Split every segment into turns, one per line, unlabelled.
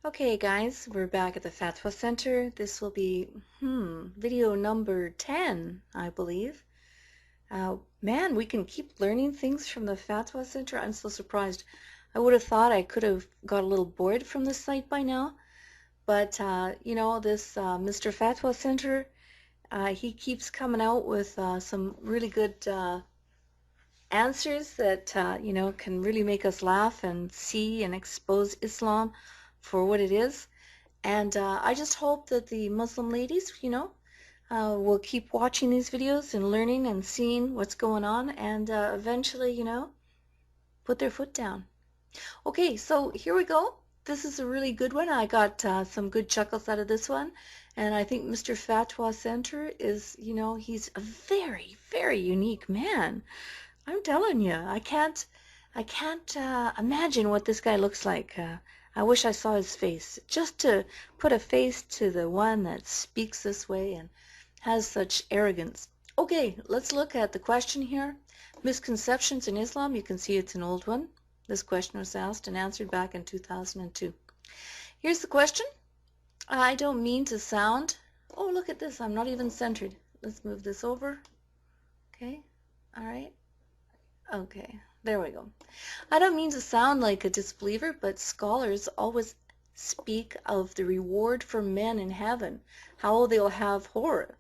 Okay guys, we're back at the Fatwa Center. This will be, video number 10, I believe. Man, we can keep learning things from the Fatwa Center. I'm so surprised. I would have thought I could have got a little bored from the site by now. But, this Mr. Fatwa Center, he keeps coming out with some really good answers that, can really make us laugh and see and expose Islam for what it is. And I just hope that the Muslim ladies, will keep watching these videos and learning and seeing what's going on and eventually, put their foot down. Okay, so here we go. This is a really good one. I got some good chuckles out of this one. And I think Mr. Fatwa Center is, he's a very, very unique man. I'm telling you, I can't imagine what this guy looks like. I wish I saw his face, just to put a face to the one that speaks this way and has such arrogance. Okay, let's look at the question here. Misconceptions in Islam. You can see it's an old one. This question was asked and answered back in 2002. Here's the question. I don't mean to sound... Oh, look at this. I'm not even centered. Let's move this over. Okay. All right. Okay, there we go. I don't mean to sound like a disbeliever, but scholars always speak of the reward for men in heaven, how they'll have horror.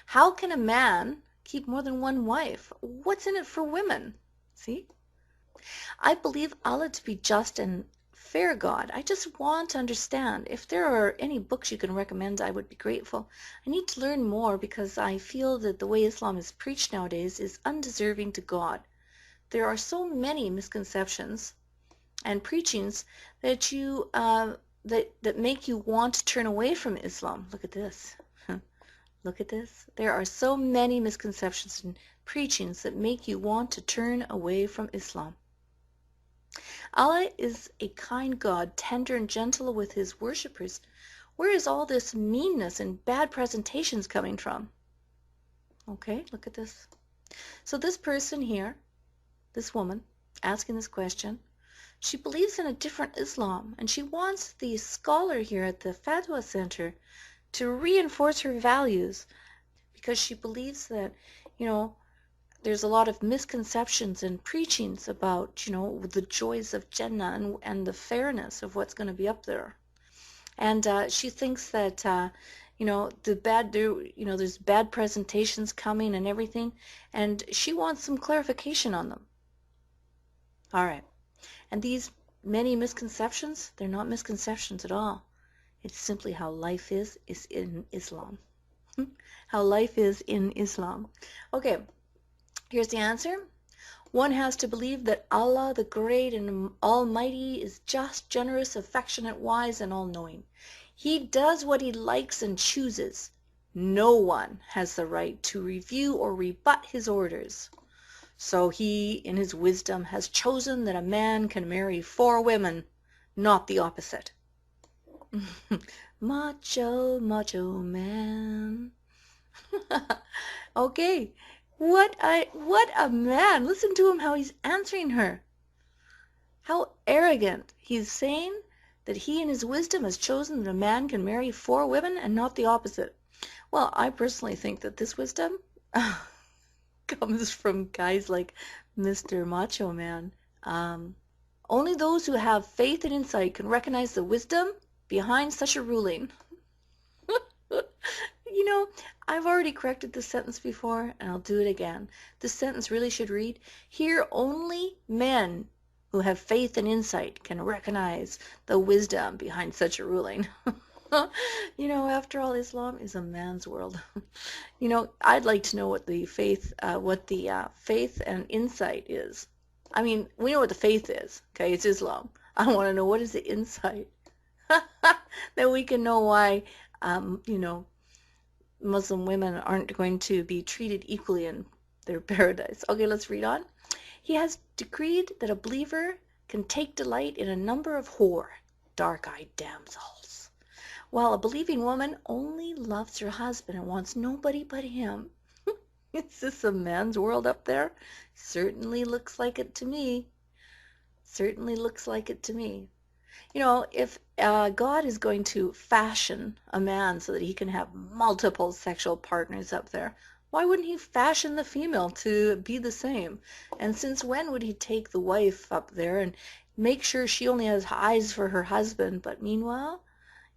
How can a man keep more than one wife? What's in it for women? See? I believe Allah to be just and fair God. I just want to understand. If there are any books you can recommend, I would be grateful. I need to learn more because I feel that the way Islam is preached nowadays is undeserving to God. There are so many misconceptions and preachings that that make you want to turn away from Islam. Look at this. Look at this. There are so many misconceptions and preachings that make you want to turn away from Islam. Allah is a kind God, tender and gentle with his worshippers. Where is all this meanness and bad presentations coming from? Okay, look at this. So this person here, this woman asking this question, she believes in a different Islam, and she wants the scholar here at the Fatwa Center to reinforce her values because she believes that, there's a lot of misconceptions and preachings about, the joys of Jannah and the fairness of what's going to be up there. And she thinks that, there's bad presentations coming and everything, and she wants some clarification on them. All right. And these many misconceptions, they're not misconceptions at all. It's simply how life is in Islam. How life is in Islam. Okay, here's the answer. One has to believe that Allah, the Great and Almighty, is just, generous, affectionate, wise, and all-knowing. He does what he likes and chooses. No one has the right to review or rebut his orders. So he, in his wisdom, has chosen that a man can marry 4 women, not the opposite. Macho, macho man. Okay, what a man. Listen to him, how he's answering her. How arrogant. He's saying that he, in his wisdom, has chosen that a man can marry 4 women and not the opposite. Well, I personally think that this wisdom comes from guys like Mr. Macho Man. Only those who have faith and insight can recognize the wisdom behind such a ruling. I've already corrected this sentence before, and I'll do it again. This sentence really should read, here only men who have faith and insight can recognize the wisdom behind such a ruling. After all, Islam is a man's world. I'd like to know what the faith and insight is. I mean, we know what the faith is. Okay, it's Islam. I want to know what is the insight that we can know why, Muslim women aren't going to be treated equally in their paradise. Okay, let's read on. He has decreed that a believer can take delight in a number of dark-eyed damsels, while a believing woman only loves her husband and wants nobody but him. Is this a man's world up there? Certainly looks like it to me. Certainly looks like it to me. You know, if God is going to fashion a man so that he can have multiple sexual partners up there, why wouldn't he fashion the female to be the same? And since when would he take the wife up there and make sure she only has eyes for her husband, but meanwhile,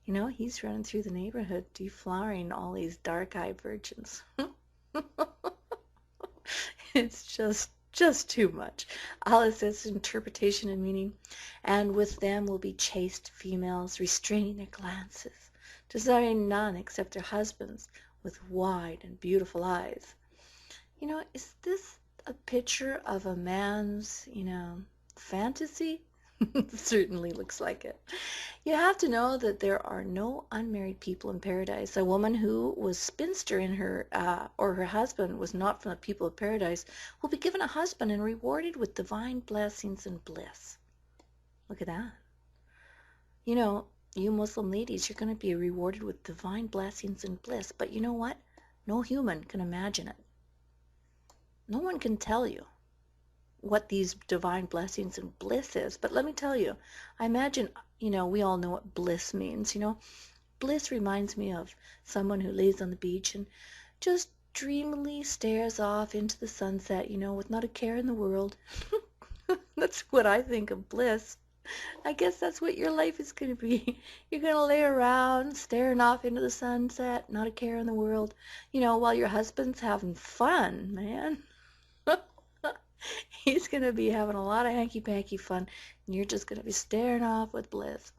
you know, he's running through the neighborhood deflowering all these dark-eyed virgins. It's just too much. Alice says interpretation and meaning. And with them will be chaste females, restraining their glances, desiring none except their husbands, with wide and beautiful eyes. You know, is this a picture of a man's, you know, fantasy? Certainly looks like it. You have to know that there are no unmarried people in paradise. A woman who was spinster in her, or her husband was not from the people of paradise, will be given a husband and rewarded with divine blessings and bliss. Look at that. You know, you Muslim ladies, you're going to be rewarded with divine blessings and bliss. But you know what? No human can imagine it. No one can tell you what these divine blessings and bliss is. But let me tell you, I imagine, you know, we all know what bliss means, you know. Bliss reminds me of someone who lays on the beach and just dreamily stares off into the sunset, you know, with not a care in the world. That's what I think of bliss. I guess that's what your life is going to be. You're going to lay around staring off into the sunset, not a care in the world, you know, while your husband's having fun, man. He's going to be having a lot of hanky-panky fun, and you're just going to be staring off with bliss.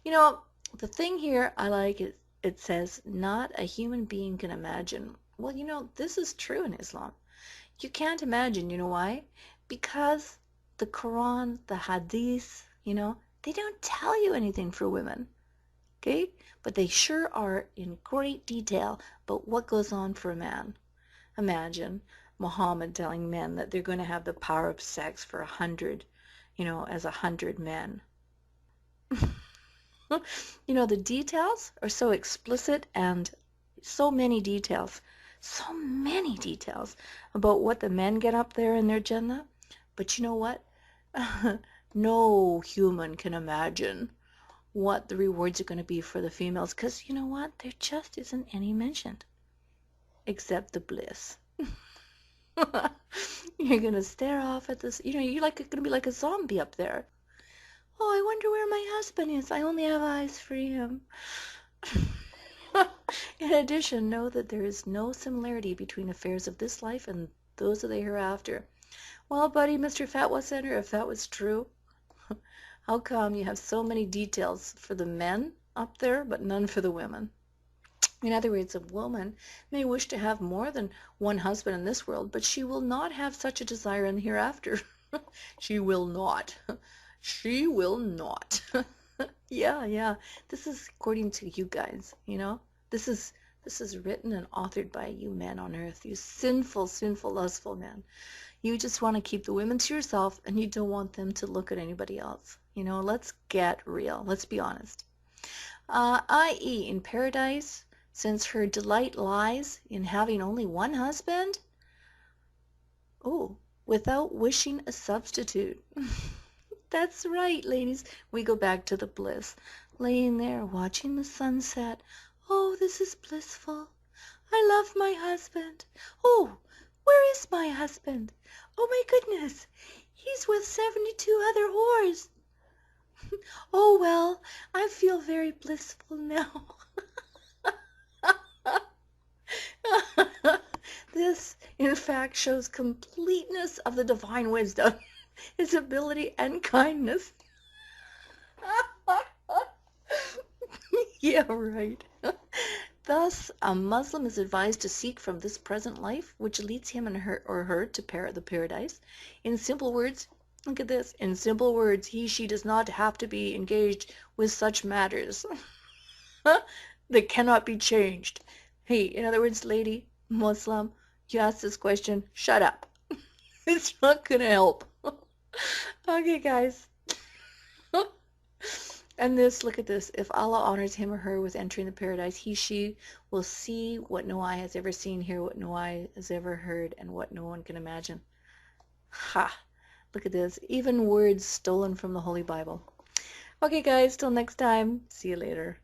You know, the thing here I like is it says, not a human being can imagine. Well, you know, this is true in Islam. You can't imagine, you know why? Because the Quran, the Hadith, you know, they don't tell you anything for women, okay? But they sure are in great detail about what goes on for a man. Imagine Muhammad telling men that they're going to have the power of sex for 100, you know, as 100 men. You know, the details are so explicit and so many details about what the men get up there in their Jannah. But you know what? No human can imagine what the rewards are going to be for the females, because you know what? There just isn't any mentioned except the bliss. You're gonna stare off at this, you know, you're like gonna be like a zombie up there. Oh, I wonder where my husband is. I only have eyes for him. In addition, know that there is no similarity between affairs of this life and those of the hereafter. Well, buddy, Mr. Fatwa Center, if that was true, how come you have so many details for the men up there, but none for the women? In other words, a woman may wish to have more than one husband in this world, but she will not have such a desire in the hereafter. She will not. She will not. Yeah. This is according to you guys, you know. This is written and authored by you men on earth, you sinful, lustful men. You just want to keep the women to yourself, and you don't want them to look at anybody else. You know, let's get real. Let's be honest. I.e., in paradise, since her delight lies in having only one husband, without wishing a substitute. That's right, ladies. We go back to the bliss. Laying there, watching the sunset. Oh, this is blissful. I love my husband. Oh, where is my husband? Oh, my goodness. He's with 72 other whores. Oh, well, I feel very blissful now. This, in fact, shows completeness of the divine wisdom, his ability and kindness. Yeah, right. Thus, a Muslim is advised to seek from this present life, which leads him and her to the paradise. In simple words, look at this. In simple words, she does not have to be engaged with such matters that cannot be changed. Hey, in other words, lady, Muslim, you ask this question, shut up. It's not going to help. Okay, guys. And this, look at this. If Allah honors him or her with entering the paradise, she will see what no eye has ever seen, hear what no eye has ever heard, and what no one can imagine. Ha! Look at this. Even words stolen from the Holy Bible. Okay guys, till next time. See you later.